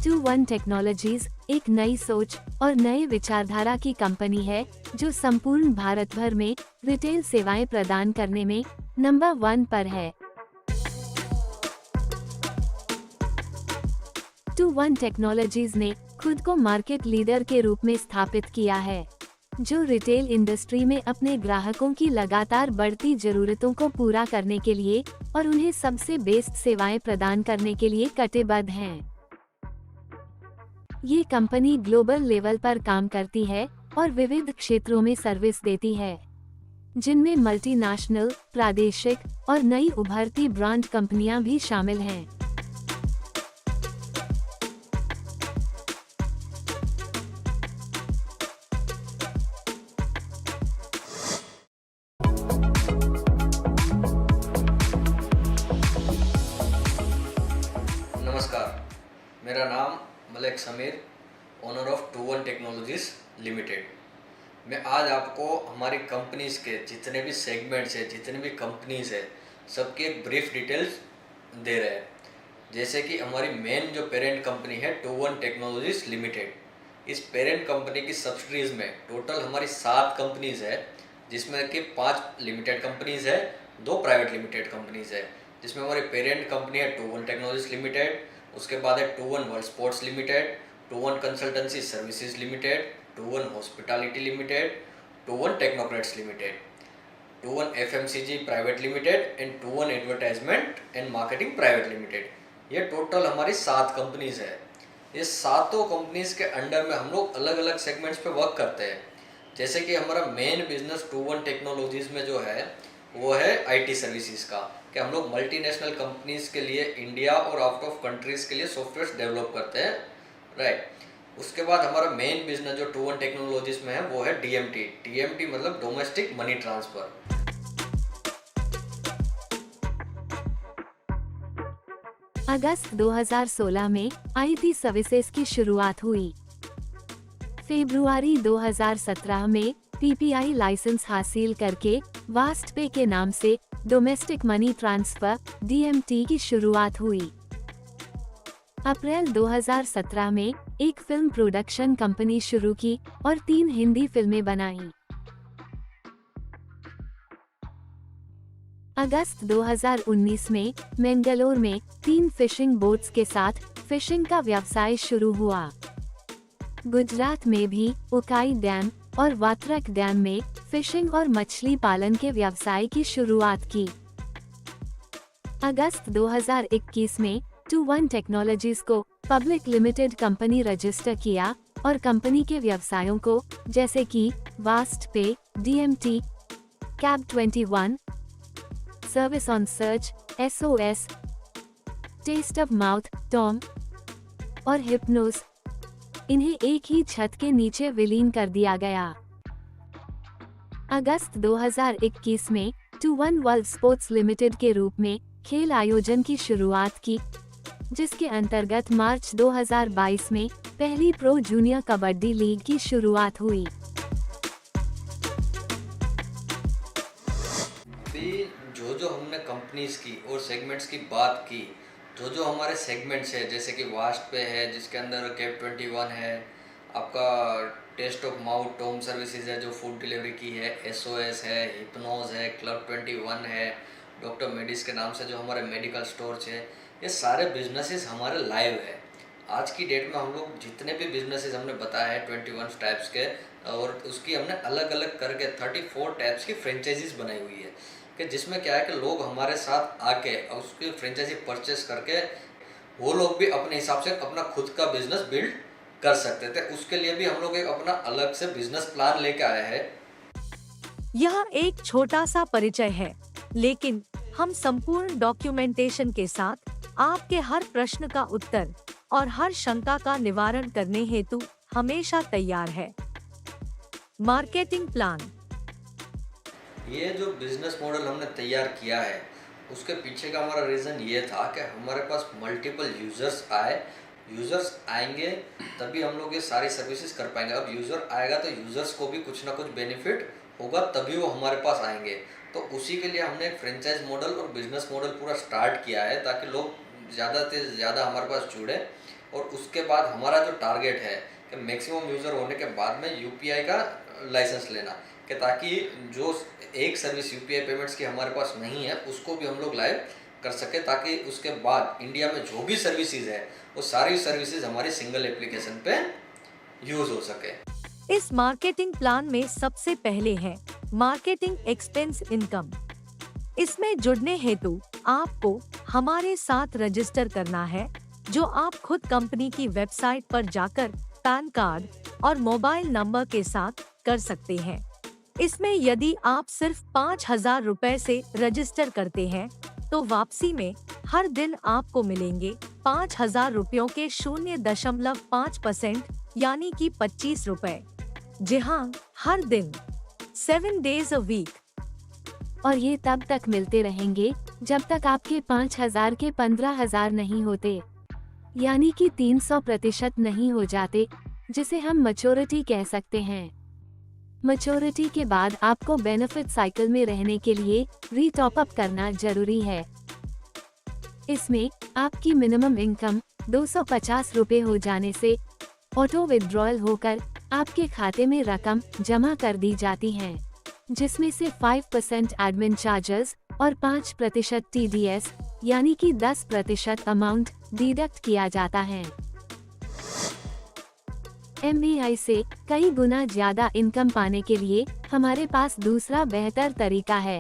21 technologies एक नई सोच और नए विचारधारा की कंपनी है जो संपूर्ण भारत भर में रिटेल सेवाएं प्रदान करने में नंबर 1 पर है। 21 टेक्नोलॉजीज ने खुद को मार्केट लीडर के रूप में स्थापित किया है, जो रिटेल इंडस्ट्री में अपने ग्राहकों की लगातार बढ़ती जरूरतों को पूरा करने के लिए और उन्हें सबसे बेस्ट सेवाएं प्रदान करने के लिए कटिबद्ध हैं। ये कंपनी ग्लोबल लेवल पर काम करती है और विविध क्षेत्रों में सर्विस देती है, जिनमें मल्टीनेशनल, प्रादेशिक और नई उभरती ब्रांड कंपनियां भी शामिल हैं। नमस्कार, मेरा नाम Malik Sameer, owner of 21 technologies limited. मैं आज आपको हमारी कंपनीज़ के जितने भी सेगमेंट्स हैं, जितने भी कंपनीज़ हैं, सबकी एक ब्रीफ डिटेल्स दे रहे हैं। जैसे कि हमारी मेन जो पेरेंट कंपनी है 21 टेक्नोलॉजीज लिमिटेड, इस पेरेंट कंपनी की सब्सिडीज़ में टोटल हमारी 7 कंपनीज़ है, जिसमें कि 5 लिमिटेड कंपनीज़ है, 2 प्राइवेट लिमिटेड कंपनीज़ है। जिसमें हमारी पेरेंट कंपनी है 21 टेक्नोलॉजीज लिमिटेड, उसके बाद है 21 world sports limited, 21 consultancy services limited, 21 hospitality limited, 21 technocrats limited, 21 FMCG private limited and 21 advertisement and marketing private limited. ये टोटल हमारी 7 कंपनीज है। ये सातों कंपनीज के अंडर में हम लोग अलग अलग सेगमेंट्स पे वर्क करते हैं। जैसे कि हमारा मेन बिजनेस 21 टेक्नोलॉजीज में जो है वो है आईटी सर्विसेज का, कि हम लोग मल्टीनेशनल कंपनीज के लिए इंडिया और आउट ऑफ कंट्रीज के लिए सॉफ्टवेयर डेवलप करते हैं, राइट। उसके बाद हमारा मेन बिजनेस जो 21 टेक्नोलॉजीज में है वो है डीएमटी। डीएमटी मतलब डोमेस्टिक मनी ट्रांसफर। अगस्त 2016 में आईटी सर्विसेज की शुरुआत हुई। फरवरी 2017 में पीपीआई लाइसेंस हासिल करके वास्ट पे के नाम से डोमेस्टिक मनी ट्रांसफर डीएमटी की शुरुआत हुई। अप्रैल 2017 में एक फिल्म प्रोडक्शन कंपनी शुरू की और 3 हिंदी फिल्में बनाई। अगस्त 2019 में मैंगलोर में 3 फिशिंग बोट्स के साथ फिशिंग का व्यवसाय शुरू हुआ। गुजरात में भी उकाई डैम और वात्रक डैम में फिशिंग और मछली पालन के व्यवसाय की शुरुआत की। अगस्त 2021 में 21 टेक्नोलॉजीज को पब्लिक लिमिटेड कंपनी रजिस्टर किया और कंपनी के व्यवसायों को जैसे कि vast pay, DMT, cab 21, service on search, SOS, test of mouth, Tom और हिप्नोस, इन्हें एक ही छत के नीचे विलीन कर दिया गया। अगस्त 2021 में 21 वर्ल्ड स्पोर्ट्स लिमिटेड के रूप में खेल आयोजन की शुरुआत की, जिसके अंतर्गत मार्च 2022 में पहली प्रो जूनियर कबड्डी लीग की शुरुआत हुई। जो हमने कंपनीज की और सेगमेंट्स की बात की, जो हमारे सेगमेंट्स है, जैसे कि वास्ट पे है जिसके अंदर कैब 21 है, आपका टेस्ट ऑफ माउथ टोम सर्विसेज है जो फूड डिलीवरी की है, एसओएस है, हिप्नोज है, क्लब 21 है, डॉक्टर मेडिस के नाम से जो हमारे मेडिकल स्टोर्स है, ये सारे बिजनेसेस हमारे लाइव है। आज की डेट में हम लोग जितने भी बिजनेसेस हमने बताया है 21 टाइप्स के, और उसकी हमने अलग अलग करके 34 टाइप्स की फ्रेंचाइजीज बनाई हुई है, कि जिसमें क्या है कि लोग हमारे साथ आके उसकी फ्रेंचाइजी परचेस करके वो लोग भी अपने हिसाब से अपना खुद का बिजनेस बिल्ड कर सकते थे। उसके लिए भी हम लोग एक अपना अलग से बिजनेस प्लान लेके आए हैं। यह एक छोटा सा परिचय है, लेकिन हम संपूर्ण डॉक्यूमेंटेशन के साथ आपके हर प्रश्न का उत्तर और हर शंका का निवारण करने हेतु हमेशा तैयार है। Marketing plan. ये जो बिजनेस मॉडल हमने तैयार किया है उसके पीछे का हमारा रीज़न ये था कि हमारे पास मल्टीपल यूज़र्स आएंगे तभी हम लोग ये सारी सर्विसेज कर पाएंगे। अब यूज़र आएगा तो यूज़र्स को भी कुछ ना कुछ बेनिफिट होगा, तभी वो हमारे पास आएंगे। तो उसी के लिए हमने एक फ्रेंचाइज मॉडल और बिजनेस मॉडल पूरा स्टार्ट किया है, ताकि लोग ज़्यादा से ज़्यादा हमारे पास जुड़े और उसके बाद हमारा जो टारगेट है कि मैक्सिमम यूज़र होने के बाद में यूपीआई का लाइसेंस लेना, कि ताकि जो एक सर्विस यूपीआई पेमेंट्स की हमारे पास नहीं है उसको भी हम लोग लाइव कर सके, ताकि उसके बाद इंडिया में जो भी सर्विसेज है वो सारी सर्विसेज हमारी सिंगल एप्लीकेशन पे यूज़ हो सके। इस मार्केटिंग प्लान में सबसे पहले है मार्केटिंग एक्सपेंस इनकम। इसमें जुड़ने हेतु आपको हमारे साथ रजिस्टर करना है, जो आप खुद कंपनी की वेबसाइट पर जाकर पैन कार्ड और मोबाइल नंबर के साथ कर सकते हैं। इसमें यदि आप सिर्फ 5,000 रुपए से रजिस्टर करते हैं तो वापसी में हर दिन आपको मिलेंगे 5,000 रुपयों के 0.5% यानी कि 25 रुपए। जी हाँ, हर दिन 7 days a week। और ये तब तक मिलते रहेंगे जब तक आपके 5,000 के 15,000 नहीं होते, यानी कि 300% नहीं हो जाते, जिसे हम मैच्योरिटी कह सकते हैं। मैच्योरिटी के बाद आपको बेनिफिट साइकिल में रहने के लिए रीटॉप अप करना जरूरी है। इसमें आपकी मिनिमम इनकम 250 रुपए हो जाने से ऑटो विड्रॉयल होकर आपके खाते में रकम जमा कर दी जाती है, जिसमें से 5% एडमिन चार्जेस और 5% TDS यानी कि 10% अमाउंट डिडक्ट किया जाता है। MBI से कई गुना ज्यादा इनकम पाने के लिए हमारे पास दूसरा बेहतर तरीका है।